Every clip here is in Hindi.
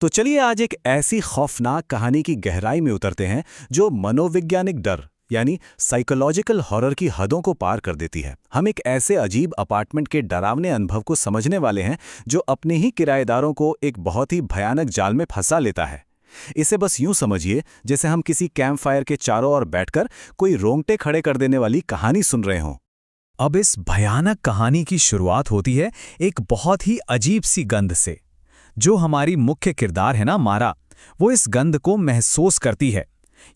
तो चलिए आज एक ऐसी खौफनाक कहानी की गहराई में उतरते हैं जो मनोवैज्ञानिक डर यानी साइकोलॉजिकल हॉरर की हदों को पार कर देती है। हम एक ऐसे अजीब अपार्टमेंट के डरावने अनुभव को समझने वाले हैं जो अपने ही किराएदारों को एक बहुत ही भयानक जाल में फंसा लेता है। इसे बस यूं समझिए जैसे हम किसी कैंप फायर के चारों ओर बैठकर कोई रोंगटे खड़े कर देने वाली कहानी सुन रहे हों। अब इस भयानक कहानी की शुरुआत होती है एक बहुत ही अजीब सी गंध से। जो हमारी मुख्य किरदार है ना मारा, वो इस गंध को महसूस करती है।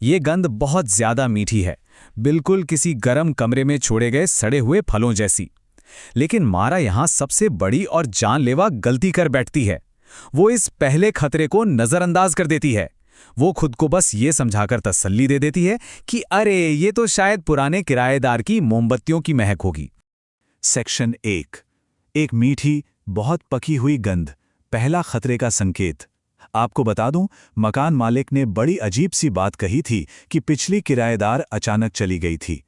ये गंध बहुत ज्यादा मीठी है, बिल्कुल किसी गर्म कमरे में छोड़े गए सड़े हुए फलों जैसी। लेकिन मारा यहाँ सबसे बड़ी और जानलेवा गलती कर बैठती है। वो इस पहले खतरे को नजरअंदाज कर देती है। वो खुद को बस ये समझाकर तसल्ली दे देती है कि अरे ये तो शायद पुराने किराएदार की मोमबत्तियों की महक होगी। सेक्शन 1। एक मीठी, बहुत पकी हुई गंध, पहला खतरे का संकेत। आपको बता दूं, मकान मालिक ने बड़ी अजीब सी बात कही थी कि पिछली किराएदार अचानक चली गई थी।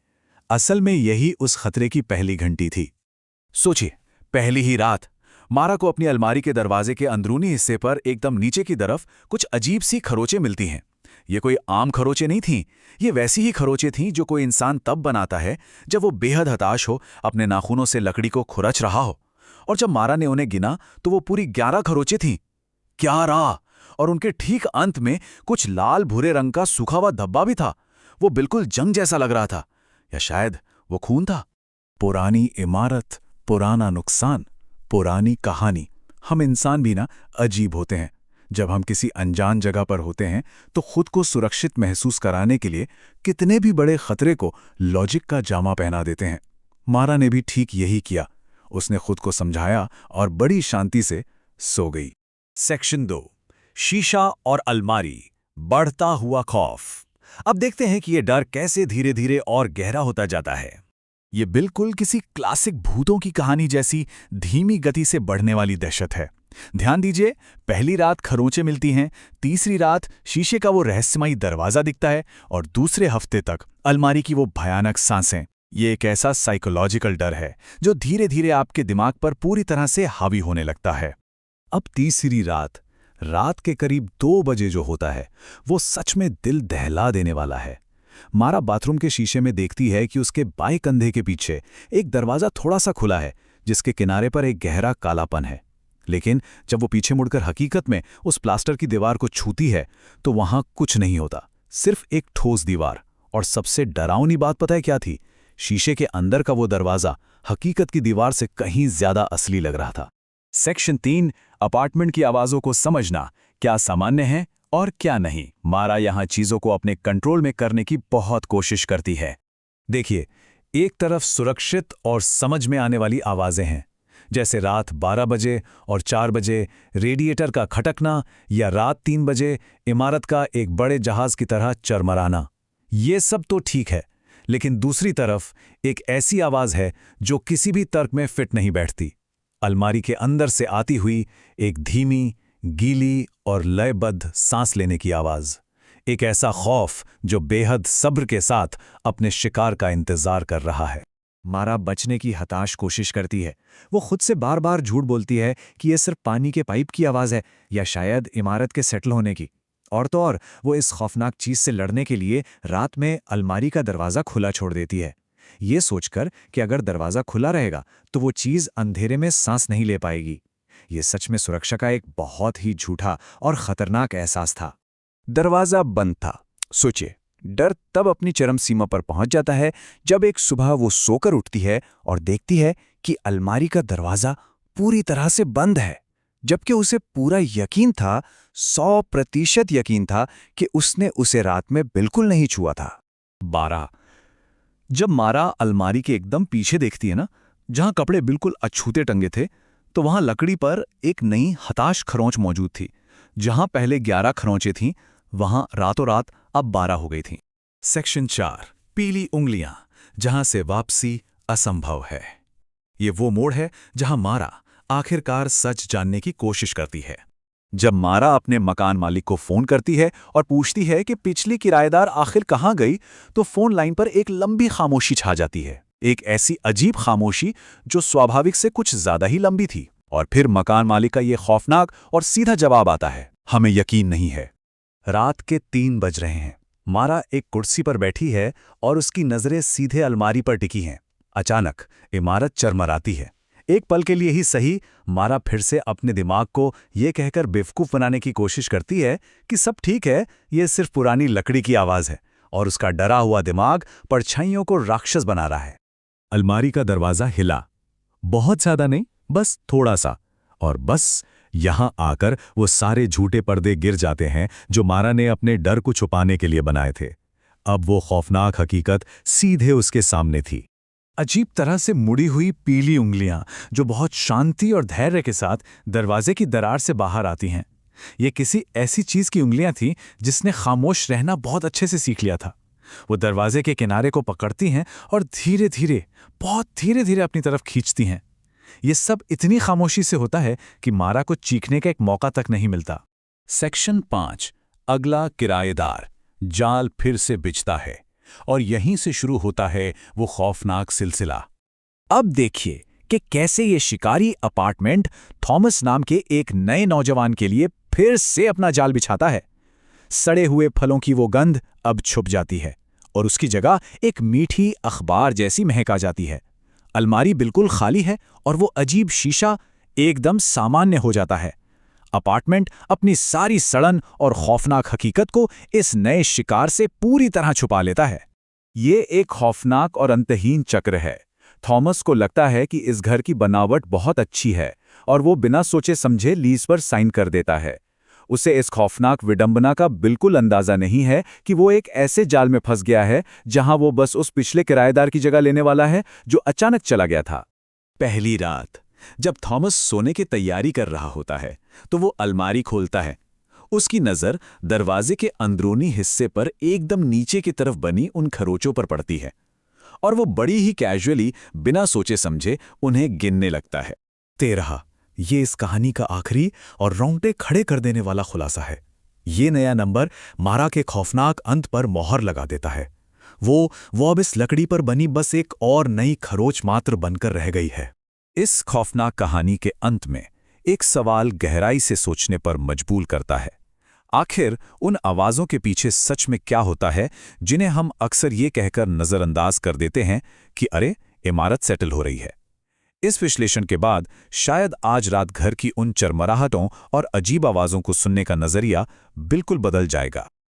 असल में यही उस खतरे की पहली घंटी थी। सोचिए, पहली ही रात मारा को अपनी अलमारी के दरवाजे के अंदरूनी हिस्से पर एकदम नीचे की तरफ कुछ अजीब सी खरोचें मिलती हैं। ये कोई आम खरोचें नहीं थीं, ये वैसी ही खरोचें थीं जो कोई इंसान तब बनाता है जब वो बेहद हताश हो, अपने नाखूनों से लकड़ी को खुरच रहा हो। और जब मारा ने उन्हें गिना तो वो पूरी 11 खरोचें थीं। 11! और उनके ठीक अंत में कुछ लाल भूरे रंग का सूखा हुआ धब्बा भी था। वो बिल्कुल जंग जैसा लग रहा था, या शायद वो खून था। पुरानी इमारत, पुराना नुकसान, पुरानी कहानी। हम इंसान भी ना अजीब होते हैं। जब हम किसी अनजान जगह पर होते हैं तो खुद को सुरक्षित महसूस कराने के लिए कितने भी बड़े खतरे को लॉजिक का जामा पहना देते हैं। मारा ने भी ठीक यही किया। उसने खुद को समझाया और बड़ी शांति से सो गई। सेक्शन 2। शीशा और अलमारी, बढ़ता हुआ खौफ। अब देखते हैं कि ये डर कैसे धीरे धीरे और गहरा होता जाता है। ये बिल्कुल किसी क्लासिक भूतों की कहानी जैसी धीमी गति से बढ़ने वाली दहशत है। ध्यान दीजिए, पहली रात खरोंचें मिलती हैं, तीसरी रात शीशे का वो रहस्यमयी दरवाजा दिखता है, और दूसरे हफ्ते तक अलमारी की वो भयानक सांसें। ये एक ऐसा साइकोलॉजिकल डर है जो धीरे धीरे आपके दिमाग पर पूरी तरह से हावी होने लगता है। अब तीसरी रात, रात के करीब 2 बजे जो होता है, वो सच में दिल दहला देने वाला है। मारा बाथरूम के शीशे में देखती है कि उसके बाएं कंधे के पीछे एक दरवाजा थोड़ा सा खुला है, जिसके किनारे पर एक गहरा कालापन है। लेकिन जब वो पीछे मुड़कर हकीकत में उस प्लास्टर की दीवार को छूती है तो वहां कुछ नहीं होता, सिर्फ एक ठोस दीवार। और सबसे डरावनी बात पता है क्या थी? शीशे के अंदर का वो दरवाजा हकीकत की दीवार से कहीं ज्यादा असली लग रहा था। सेक्शन 3। अपार्टमेंट की आवाजों को समझना, क्या सामान्य है और क्या नहीं। मारा यहाँ चीजों को अपने कंट्रोल में करने की बहुत कोशिश करती है। देखिए, एक तरफ सुरक्षित और समझ में आने वाली आवाजें हैं, जैसे रात 12 बजे और 4 बजे रेडिएटर का खटकना, या रात 3 बजे इमारत का एक बड़े जहाज की तरह चरमराना। ये सब तो ठीक है, लेकिन दूसरी तरफ एक ऐसी आवाज है जो किसी भी तर्क में फिट नहीं बैठती। अलमारी के अंदर से आती हुई एक धीमी, गीली और लयबद्ध सांस लेने की आवाज। एक ऐसा खौफ जो बेहद सब्र के साथ अपने शिकार का इंतजार कर रहा है। मारा बचने की हताश कोशिश करती है। वो खुद से बार बार झूठ बोलती है कि यह सिर्फ पानी के पाइप की आवाज है, या शायद इमारत के सेटल होने की। और तो और वो इस खौफनाक चीज से लड़ने के लिए रात में अलमारी का दरवाजा खुला छोड़ देती है, ये सोचकर कि अगर दरवाजा खुला रहेगा तो वो चीज अंधेरे में सांस नहीं ले पाएगी। ये सच में सुरक्षा का एक बहुत ही झूठा और खतरनाक एहसास था। दरवाजा बंद था। सोचिए, डर तब अपनी चरम सीमा पर पहुंच जाता है जब एक सुबह वो सोकर उठती है और देखती है कि अलमारी का दरवाजा पूरी तरह से बंद है, जबकि उसे पूरा यकीन था, 100% यकीन था कि उसने उसे रात में बिल्कुल नहीं छुआ था। 12। जब मारा अलमारी के एकदम पीछे देखती है ना, जहां कपड़े बिल्कुल अछूते टंगे थे, तो वहां लकड़ी पर एक नई हताश खरोंच मौजूद थी। जहां पहले 11 खरोंचें थीं, वहां रातों रात अब 12 हो गई थीं। सेक्शन 4। पीली उंगलियां, जहां से वापसी असंभव है। ये वो मोड़ है जहां मारा आखिरकार सच जानने की कोशिश करती है। जब मारा अपने मकान मालिक को फोन करती है और पूछती है कि पिछली किराएदार आखिर कहाँ गई, तो फोन लाइन पर एक लंबी खामोशी छा जाती है। एक ऐसी अजीब खामोशी जो स्वाभाविक से कुछ ज्यादा ही लंबी थी। और फिर मकान मालिक का ये खौफनाक और सीधा जवाब आता है, हमें यकीन नहीं है। रात के 3 बज रहे हैं। मारा एक कुर्सी पर बैठी है और उसकी नजरें सीधे अलमारी पर टिकी हैं। अचानक इमारत चरमराती है। एक पल के लिए ही सही, मारा फिर से अपने दिमाग को ये कहकर बेवकूफ़ बनाने की कोशिश करती है कि सब ठीक है, ये सिर्फ पुरानी लकड़ी की आवाज़ है, और उसका डरा हुआ दिमाग परछाइयों को राक्षस बना रहा है। अलमारी का दरवाज़ा हिला, बहुत ज़्यादा नहीं, बस थोड़ा सा, और बस यहां आकर वो सारे झूठे पर्दे गिर जाते हैं जो मारा ने अपने डर को छुपाने के लिए बनाए थे। अब वो खौफनाक हकीकत सीधे उसके सामने थी। अजीब तरह से मुड़ी हुई पीली उंगलियां जो बहुत शांति और धैर्य के साथ दरवाजे की दरार से बाहर आती हैं। ये किसी ऐसी चीज की उंगलियां थीं जिसने खामोश रहना बहुत अच्छे से सीख लिया था। वो दरवाजे के किनारे को पकड़ती हैं और धीरे धीरे, बहुत धीरे धीरे अपनी तरफ खींचती हैं। ये सब इतनी खामोशी से होता है कि मारा को चीखने का एक मौका तक नहीं मिलता। सेक्शन 5। अगला किराएदार। जाल फिर से बिछता है और यहीं से शुरू होता है वो खौफनाक सिलसिला। अब देखिए कि कैसे ये शिकारी अपार्टमेंट थॉमस नाम के एक नए नौजवान के लिए फिर से अपना जाल बिछाता है। सड़े हुए फलों की वो गंध अब छुप जाती है और उसकी जगह एक मीठी अखबार जैसी महक आ जाती है। अलमारी बिल्कुल खाली है और वो अजीब शीशा एकदम सामान्य हो जाता है। अपार्टमेंट अपनी सारी सड़न और खौफनाक हकीकत को इस नए शिकार से पूरी तरह छुपा लेता है। ये एक खौफनाक और अंतहीन चक्र है। थॉमस को लगता है कि इस घर की बनावट बहुत अच्छी है और वो बिना सोचे समझे लीज पर साइन कर देता है। उसे इस खौफनाक विडंबना का बिल्कुल अंदाजा नहीं है कि वो एक ऐसे जाल में फंस गया है जहां वो बस उस पिछले किराएदार की जगह लेने वाला है जो अचानक चला गया था। पहली रात जब थॉमस सोने की तैयारी कर रहा होता है तो वो अलमारी खोलता है। उसकी नज़र दरवाजे के अंदरूनी हिस्से पर एकदम नीचे की तरफ बनी उन खरोचों पर पड़ती है और वो बड़ी ही कैजुअली, बिना सोचे समझे उन्हें गिनने लगता है। 13। ये इस कहानी का आखिरी और रोंगटे खड़े कर देने वाला खुलासा है। ये नया नंबर मारा के खौफनाक अंत पर मोहर लगा देता है। वो अब इस लकड़ी पर बनी बस एक और नई खरोच मात्र बनकर रह गई है। इस खौफनाक कहानी के अंत में एक सवाल गहराई से सोचने पर मजबूर करता है। आखिर उन आवाज़ों के पीछे सच में क्या होता है जिन्हें हम अक्सर ये कहकर नज़रअंदाज कर देते हैं कि अरे, इमारत सेटल हो रही है। इस विश्लेषण के बाद शायद आज रात घर की उन चरमराहटों और अजीब आवाज़ों को सुनने का नज़रिया बिल्कुल बदल जाएगा।